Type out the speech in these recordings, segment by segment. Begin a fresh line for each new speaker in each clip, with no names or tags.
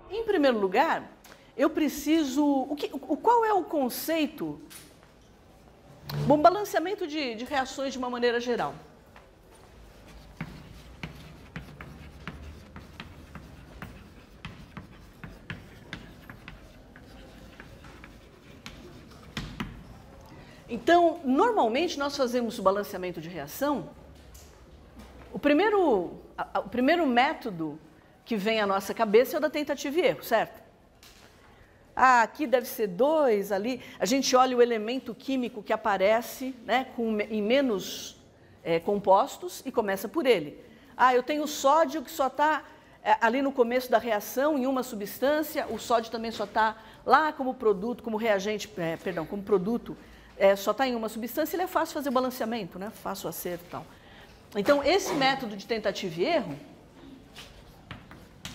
Em primeiro lugar, eu preciso... Qual é o conceito? Bom, balanceamento de reações de uma maneira geral. Então, normalmente nós fazemos o balanceamento de reação. O primeiro método que vem à nossa cabeça é o da tentativa e erro, certo? Ah, aqui deve ser 2, ali. A gente olha o elemento químico que aparece, né, em menos compostos e começa por ele. Ah, eu tenho sódio que só está ali no começo da reação em uma substância, o sódio também só está lá como produto, como reagente, como produto, só está em uma substância, ele é fácil fazer o balanceamento, né? Fácil o acerto e tal. Então, esse método de tentativa e erro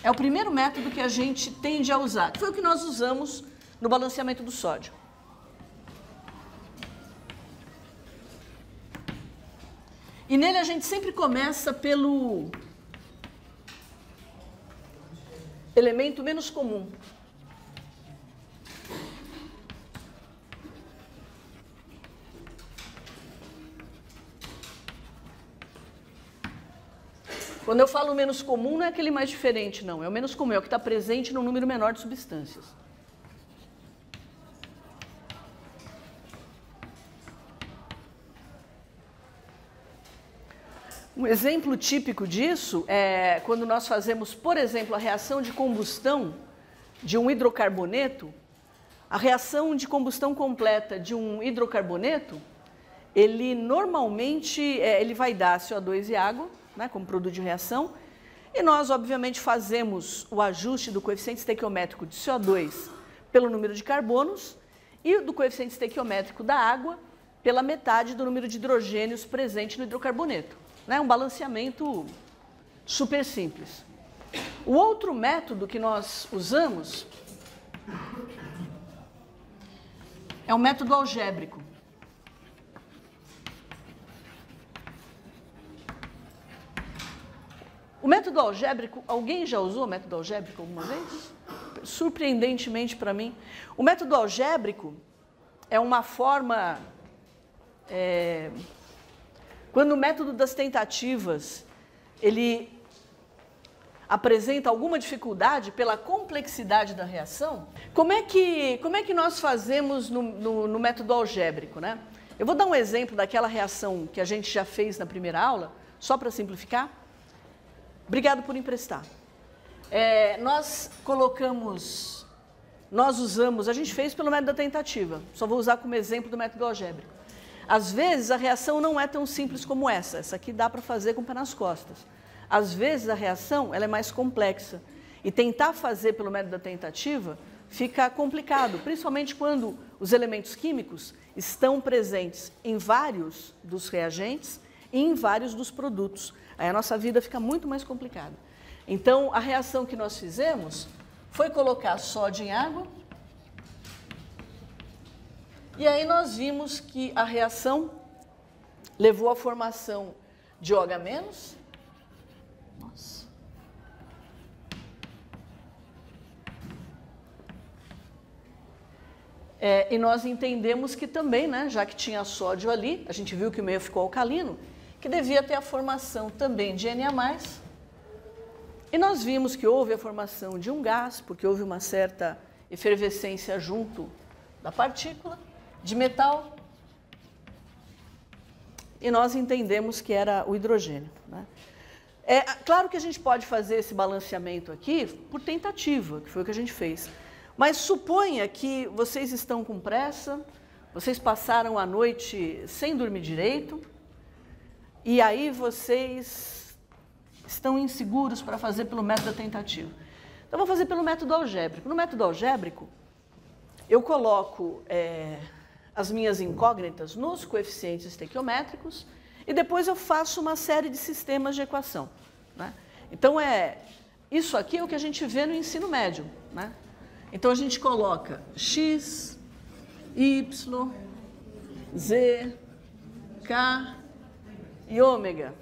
é o primeiro método que a gente tende a usar, que foi o que nós usamos no balanceamento do sódio. E nele a gente sempre começa pelo elemento menos comum. Quando eu falo menos comum, não é aquele mais diferente, não. É o menos comum, é o que está presente num número menor de substâncias. Um exemplo típico disso é quando nós fazemos, por exemplo, a reação de combustão de um hidrocarboneto. A reação de combustão completa de um hidrocarboneto, ele normalmente ele vai dar CO2 e água, né, como produto de reação, e nós, obviamente, fazemos o ajuste do coeficiente estequiométrico de CO2 pelo número de carbonos e do coeficiente estequiométrico da água pela metade do número de hidrogênios presente no hidrocarboneto. Né, um balanceamento super simples. O outro método que nós usamos é o método algébrico. O método algébrico, alguém já usou o método algébrico alguma vez? Surpreendentemente para mim. O método algébrico é uma forma... quando o método das tentativas, ele apresenta alguma dificuldade pela complexidade da reação, como é que nós fazemos no método algébrico, né? Eu vou dar um exemplo daquela reação que a gente já fez na primeira aula, só para simplificar. Obrigado por emprestar. Nós usamos, a gente fez pelo método da tentativa, só vou usar como exemplo do método algébrico. Às vezes a reação não é tão simples como essa aqui dá para fazer com o pé nas costas. Às vezes a reação ela é mais complexa e tentar fazer pelo método da tentativa fica complicado, principalmente quando os elementos químicos estão presentes em vários dos reagentes e em vários dos produtos. Aí a nossa vida fica muito mais complicada. Então, a reação que nós fizemos foi colocar sódio em água. E aí nós vimos que a reação levou à formação de OH-. Nossa. E nós entendemos que também, né, já que tinha sódio ali, a gente viu que o meio ficou alcalino, que devia ter a formação também de Na+, e nós vimos que houve a formação de um gás, porque houve uma certa efervescência junto da partícula, de metal, e nós entendemos que era o hidrogênio, né? Claro que a gente pode fazer esse balanceamento aqui por tentativa, que foi o que a gente fez, mas suponha que vocês estão com pressa, vocês passaram a noite sem dormir direito, e aí vocês estão inseguros para fazer pelo método da tentativa. Então, vou fazer pelo método algébrico. No método algébrico, eu coloco as minhas incógnitas nos coeficientes estequiométricos e depois eu faço uma série de sistemas de equação, né? Então, isso aqui é o que a gente vê no ensino médio, né? Então, a gente coloca x, y, z, k e ômega.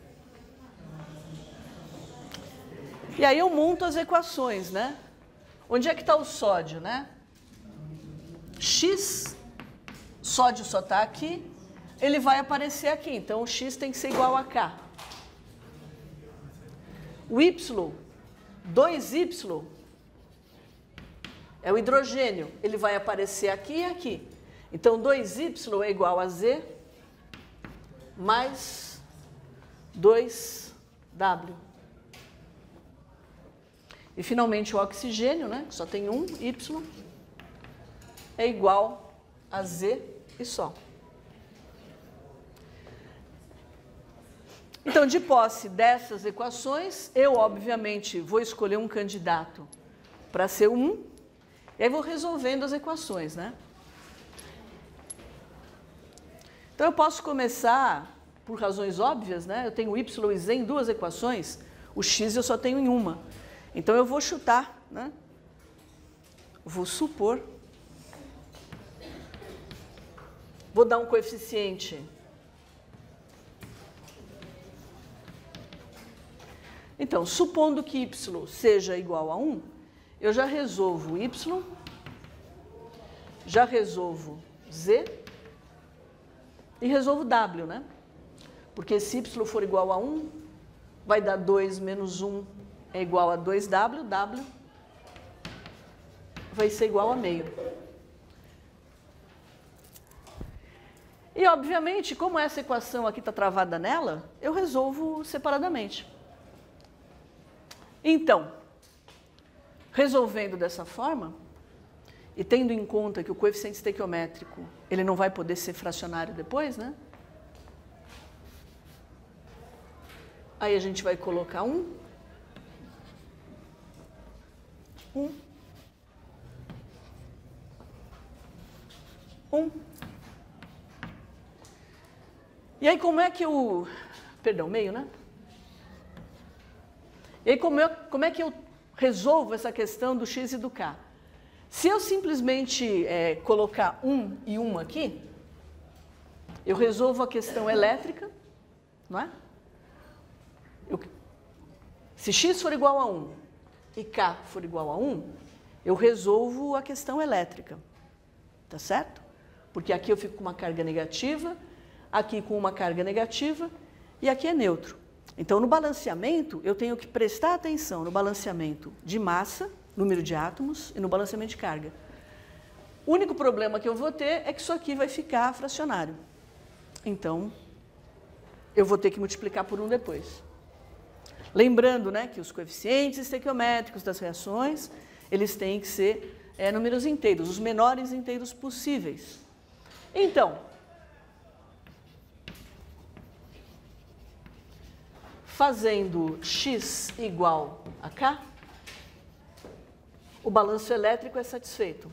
E aí eu monto as equações, né? Onde é que está o sódio, né? X, sódio só está aqui, ele vai aparecer aqui. Então, o x tem que ser igual a k. O y, 2y, é o hidrogênio. Ele vai aparecer aqui e aqui. Então, 2y é igual a z mais 2w. E, finalmente, o oxigênio, né, que só tem um, y, é igual a z e só. Então, de posse dessas equações, eu, obviamente, vou escolher um candidato para ser 1, e aí vou resolvendo as equações, né? Então, eu posso começar, por razões óbvias, né? Eu tenho y e z em duas equações, o x eu só tenho em uma. Então, eu vou chutar, né? Vou supor. Vou dar um coeficiente. Então, supondo que y seja igual a 1, eu já resolvo y, já resolvo z e resolvo w, né? Porque se y for igual a 1, vai dar 2 menos 1 é igual a 2w, w vai ser igual a meio. E, obviamente, como essa equação aqui está travada nela, eu resolvo separadamente. Então, resolvendo dessa forma, e tendo em conta que o coeficiente estequiométrico ele não vai poder ser fracionário depois, né? Aí a gente vai colocar 1. E aí como é que eu... Perdão, meio, né? E aí como é que eu resolvo essa questão do x e do k? Se eu simplesmente colocar 1 e 1 aqui, eu resolvo a questão elétrica, não é? Se x for igual a 1 e k for igual a 1, eu resolvo a questão elétrica, tá certo? Porque aqui eu fico com uma carga negativa, aqui com uma carga negativa e aqui é neutro. Então, no balanceamento, eu tenho que prestar atenção no balanceamento de massa, número de átomos, e no balanceamento de carga. O único problema que eu vou ter é que isso aqui vai ficar fracionário. Então, eu vou ter que multiplicar por 1 depois. Lembrando, né, que os coeficientes estequiométricos das reações, eles têm que ser números inteiros, os menores inteiros possíveis. Então, fazendo x igual a k, o balanço elétrico é satisfeito.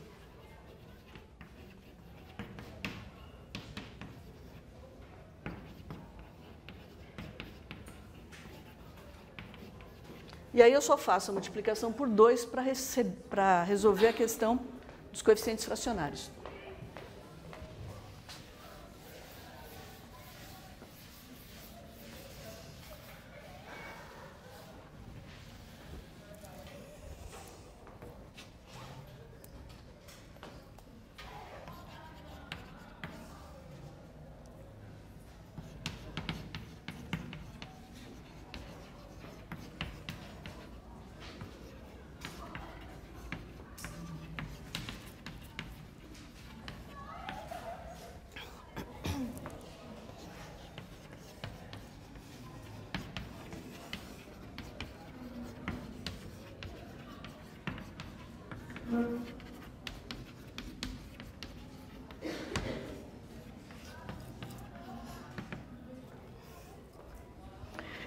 E aí eu só faço a multiplicação por 2 para resolver a questão dos coeficientes fracionários.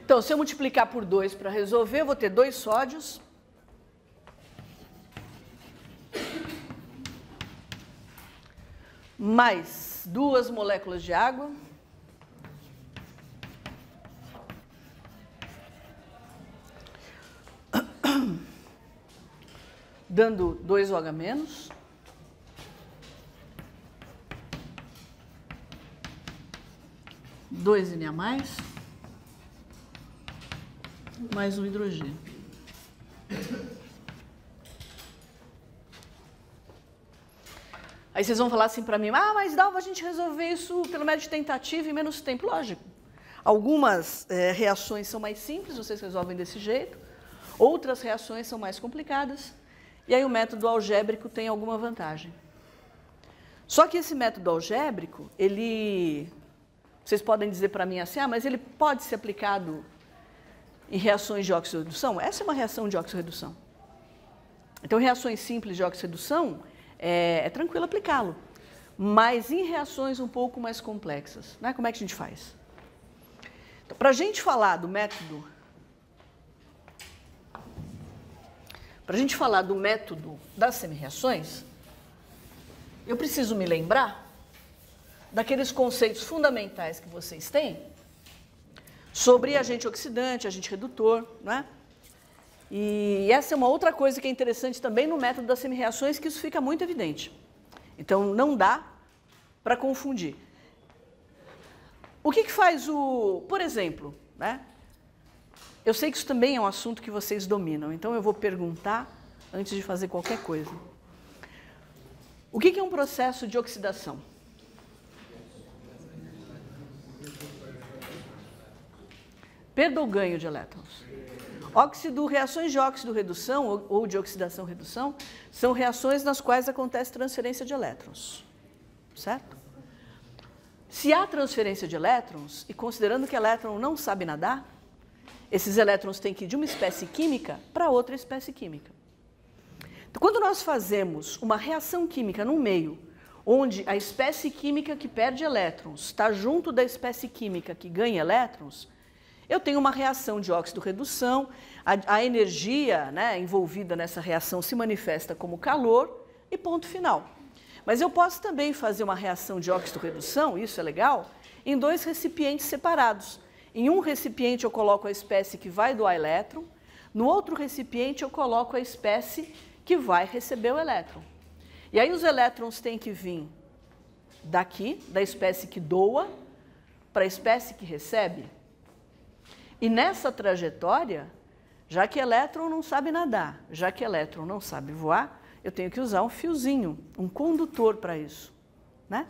Então, se eu multiplicar por 2 para resolver, eu vou ter 2 sódios mais 2 moléculas de água dando 2OH-, dois Na+, mais um hidrogênio. Aí vocês vão falar assim para mim, mas dava a gente resolver isso pelo método de tentativa em menos tempo. Lógico. Algumas reações são mais simples, vocês resolvem desse jeito. Outras reações são mais complicadas. E aí o método algébrico tem alguma vantagem. Só que esse método algébrico, vocês podem dizer para mim assim, mas ele pode ser aplicado em reações de oxirredução? Essa é uma reação de oxirredução. Então, reações simples de oxirredução, é tranquilo aplicá-lo. Mas em reações um pouco mais complexas, né? Como é que a gente faz? Então, para a gente falar do método... Para a gente falar do método das semirreações, eu preciso me lembrar daqueles conceitos fundamentais que vocês têm sobre agente oxidante, agente redutor, né? E essa é uma outra coisa que é interessante também no método das semirreações, que isso fica muito evidente. Então, não dá para confundir. O que faz por exemplo, né? Eu sei que isso também é um assunto que vocês dominam, então eu vou perguntar antes de fazer qualquer coisa. O que é um processo de oxidação? Perda ou ganho de elétrons? Reações de óxido-redução ou de oxidação-redução são reações nas quais acontece transferência de elétrons, certo? Se há transferência de elétrons, e considerando que elétron não sabe nadar, esses elétrons têm que ir de uma espécie química para outra espécie química. Então, quando nós fazemos uma reação química num meio onde a espécie química que perde elétrons está junto da espécie química que ganha elétrons, eu tenho uma reação de óxido-redução, a energia, né, envolvida nessa reação se manifesta como calor e ponto final. Mas eu posso também fazer uma reação de óxido-redução, isso é legal, em dois recipientes separados. Em um recipiente eu coloco a espécie que vai doar elétron, no outro recipiente eu coloco a espécie que vai receber o elétron. E aí os elétrons têm que vir daqui, da espécie que doa, para a espécie que recebe. E nessa trajetória, já que elétron não sabe nadar, já que elétron não sabe voar, eu tenho que usar um fiozinho, um condutor para isso, né?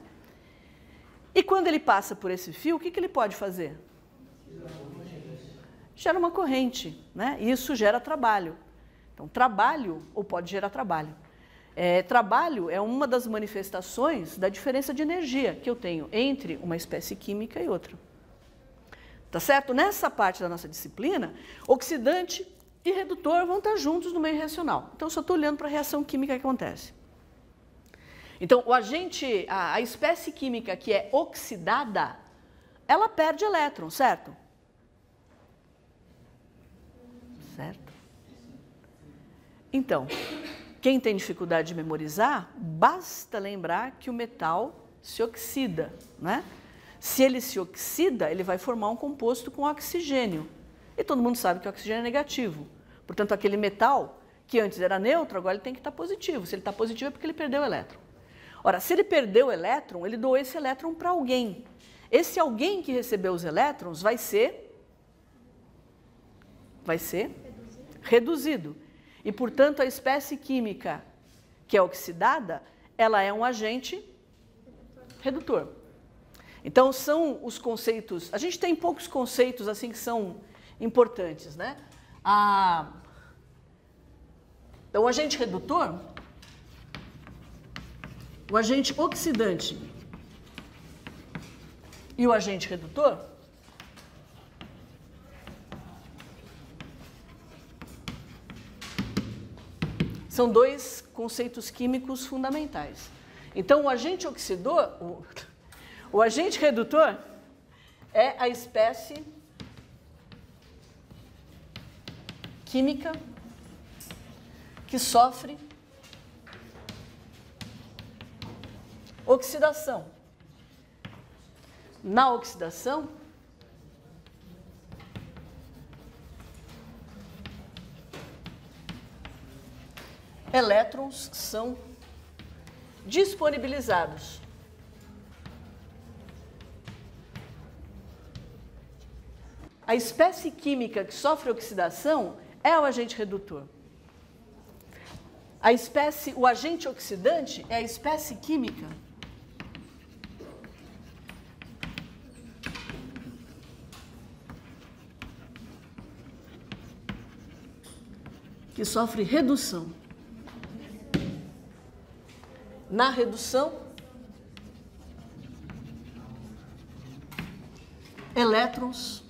E quando ele passa por esse fio, o que ele pode fazer? Gera uma corrente, né? E isso gera trabalho. Então, trabalho, ou pode gerar trabalho. Trabalho é uma das manifestações da diferença de energia que eu tenho entre uma espécie química e outra. Tá certo? Nessa parte da nossa disciplina, oxidante e redutor vão estar juntos no meio reacional. Então, só estou olhando para a reação química que acontece. Então, a espécie química que é oxidada, ela perde elétron, certo? Certo? Então, quem tem dificuldade de memorizar, basta lembrar que o metal se oxida, né? Se ele se oxida, ele vai formar um composto com oxigênio. E todo mundo sabe que o oxigênio é negativo. Portanto, aquele metal que antes era neutro, agora ele tem que estar positivo. Se ele está positivo é porque ele perdeu o elétron. Ora, se ele perdeu o elétron, ele doou esse elétron para alguém. Esse alguém que recebeu os elétrons vai ser reduzido. E, portanto, a espécie química que é oxidada, ela é um agente redutor. Então, são os conceitos... A gente tem poucos conceitos assim que são importantes, né? Então, o agente redutor, o agente oxidante e o agente redutor são dois conceitos químicos fundamentais. Então, o agente o agente redutor é a espécie química que sofre oxidação. Na oxidação, elétrons são disponibilizados. A espécie química que sofre oxidação é o agente redutor. O agente oxidante é a espécie química que sofre redução. Na redução, elétrons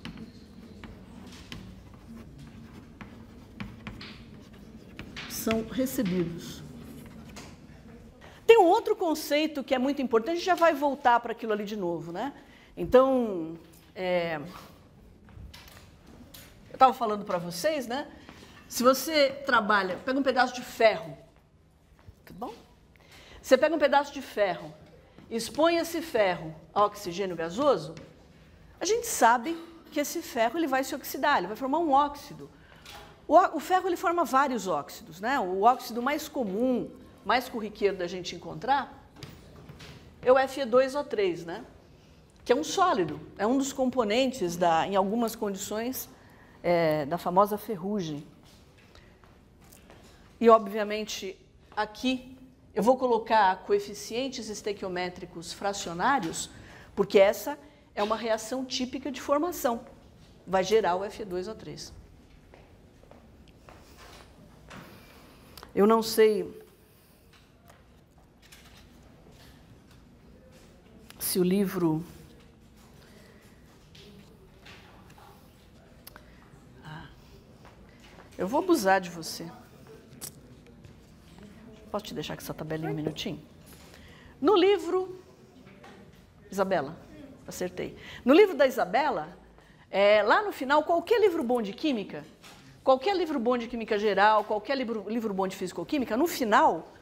são recebidos. Tem um outro conceito que é muito importante, a gente já vai voltar para aquilo ali de novo, né? Então, eu estava falando para vocês, né? Se você trabalha, pega um pedaço de ferro, tá bom? Você pega um pedaço de ferro, expõe esse ferro a oxigênio gasoso, a gente sabe que esse ferro ele vai se oxidar, ele vai formar um óxido. O ferro ele forma vários óxidos, né? O óxido mais comum, mais corriqueiro da gente encontrar é o Fe2O3, né? Que é um sólido, é um dos componentes, em algumas condições, da famosa ferrugem. E, obviamente, aqui eu vou colocar coeficientes estequiométricos fracionários, porque essa é uma reação típica de formação. Vai gerar o Fe2O3. Eu não sei se o livro... Eu vou abusar de você. Posso te deixar com essa tabelinha um minutinho? No livro... Isabela, acertei. No livro da Isabela, lá no final, qualquer livro bom de química, qualquer livro bom de química geral, qualquer livro bom de físico-química, no final,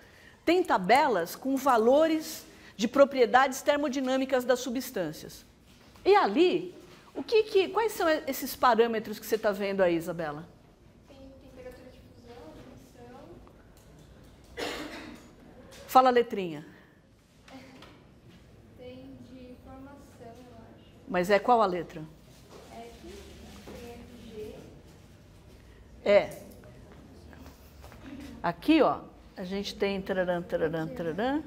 tem tabelas com valores de propriedades termodinâmicas das substâncias. E ali, quais são esses parâmetros que você está vendo aí, Isabela? Fala a letrinha.
Tem de formação, eu acho.
Mas qual a letra?
F, G.
Aqui, ó, a gente tem tararam, tararam, tararam.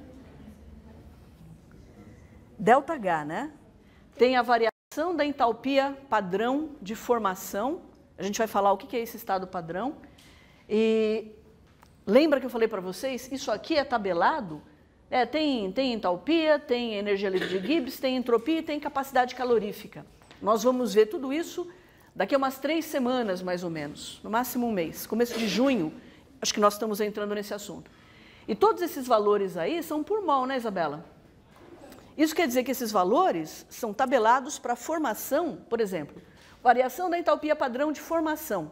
Delta H, né? Tem a variação da entalpia padrão de formação. A gente vai falar o que é esse estado padrão. E... lembra que eu falei para vocês? Isso aqui é tabelado, tem entalpia, tem energia livre de Gibbs, tem entropia e tem capacidade calorífica. Nós vamos ver tudo isso daqui a umas 3 semanas, mais ou menos, no máximo um mês. Começo de junho, acho que nós estamos entrando nesse assunto. E todos esses valores aí são por mol, né, Isabela? Isso quer dizer que esses valores são tabelados para formação, por exemplo, variação da entalpia padrão de formação.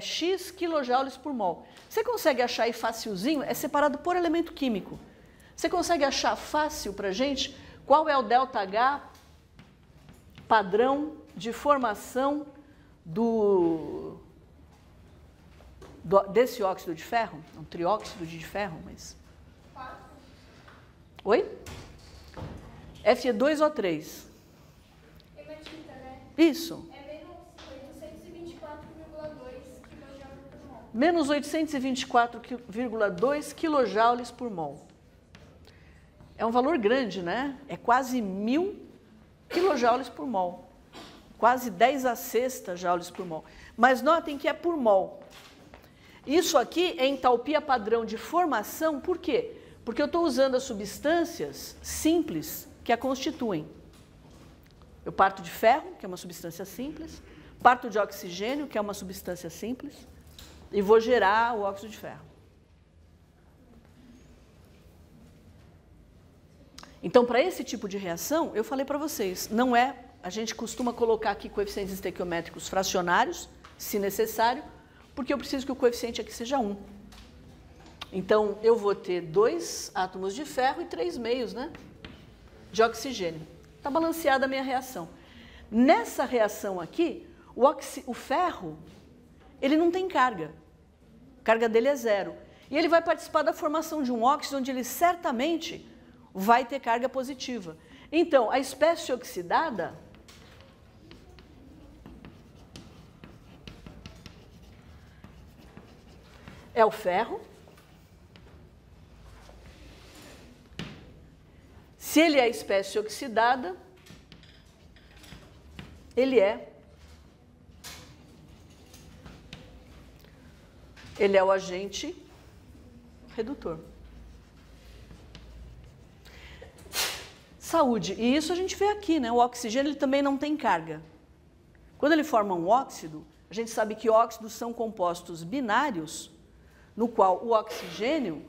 X quilojoules por mol. Você consegue achar aí facilzinho? É separado por elemento químico. Você consegue achar fácil para a gente qual é o ΔH padrão de formação desse óxido de ferro? Um trióxido de ferro, mas...
4.
Oi? Fe2O3.
Hematita, né?
Isso.
Menos 824
kJ por mol. É um valor grande, né? É quase 1000 kJ por mol. Quase 10 a sexta joules por mol. Mas notem que é por mol. Isso aqui é entalpia padrão de formação, por quê? Porque eu estou usando as substâncias simples que a constituem. Eu parto de ferro, que é uma substância simples, parto de oxigênio, que é uma substância simples, e vou gerar o óxido de ferro. Então, para esse tipo de reação, eu falei para vocês, a gente costuma colocar aqui coeficientes estequiométricos fracionários, se necessário, porque eu preciso que o coeficiente aqui seja 1. Então, eu vou ter 2 átomos de ferro e 3 meios, né, de oxigênio. Está balanceada a minha reação. Nessa reação aqui, o ferro, ele não tem carga. A carga dele é 0. e ele vai participar da formação de um óxido onde ele certamente vai ter carga positiva. Então, a espécie oxidada é o ferro. Se ele é a espécie oxidada, ele é o agente redutor. Saúde. E isso a gente vê aqui, né? O oxigênio ele também não tem carga. Quando ele forma um óxido, a gente sabe que óxidos são compostos binários, no qual o oxigênio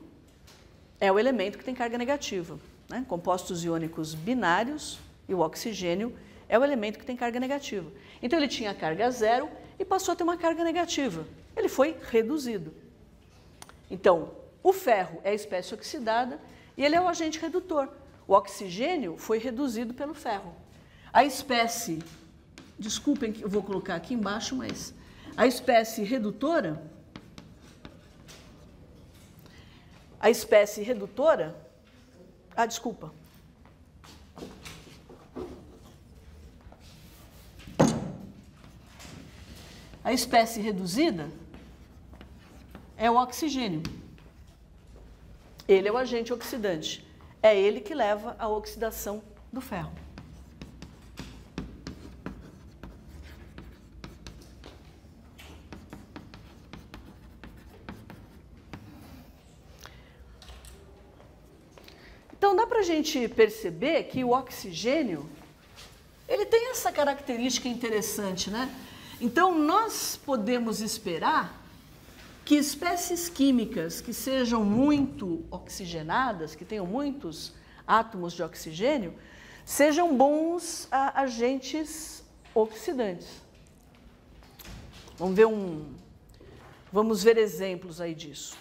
é o elemento que tem carga negativa. Né? Compostos iônicos binários e o oxigênio é o elemento que tem carga negativa. Então ele tinha carga zero e passou a ter uma carga negativa. Ele foi reduzido. Então, o ferro é a espécie oxidada e ele é o agente redutor. O oxigênio foi reduzido pelo ferro. A espécie, desculpem que eu vou colocar aqui embaixo, mas a espécie redutora, desculpa. A espécie reduzida é o oxigênio. Ele é o agente oxidante. É ele que leva à oxidação do ferro. Então, dá para a gente perceber que o oxigênio, ele tem essa característica interessante, né? Então, nós podemos esperar que espécies químicas que sejam muito oxigenadas, que tenham muitos átomos de oxigênio, sejam bons agentes oxidantes. Vamos ver exemplos aí disso.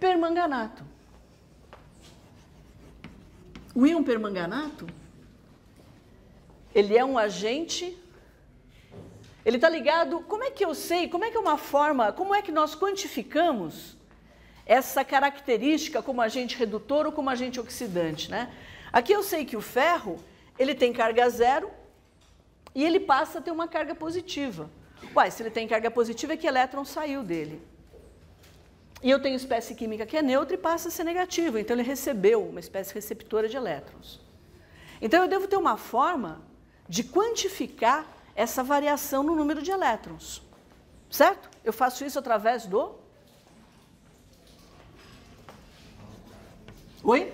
Permanganato. O íon permanganato, ele é um agente. Ele está ligado, como é que eu sei, como é que é uma forma, como é que nós quantificamos essa característica como agente redutor ou como agente oxidante, né? Aqui eu sei que o ferro, ele tem carga zero e ele passa a ter uma carga positiva. Uai, se ele tem carga positiva é que elétron saiu dele. E eu tenho espécie química que é neutra e passa a ser negativa, então ele recebeu uma espécie receptora de elétrons. Então eu devo ter uma forma de quantificar essa variação no número de elétrons, certo? Eu faço isso através do... Oi?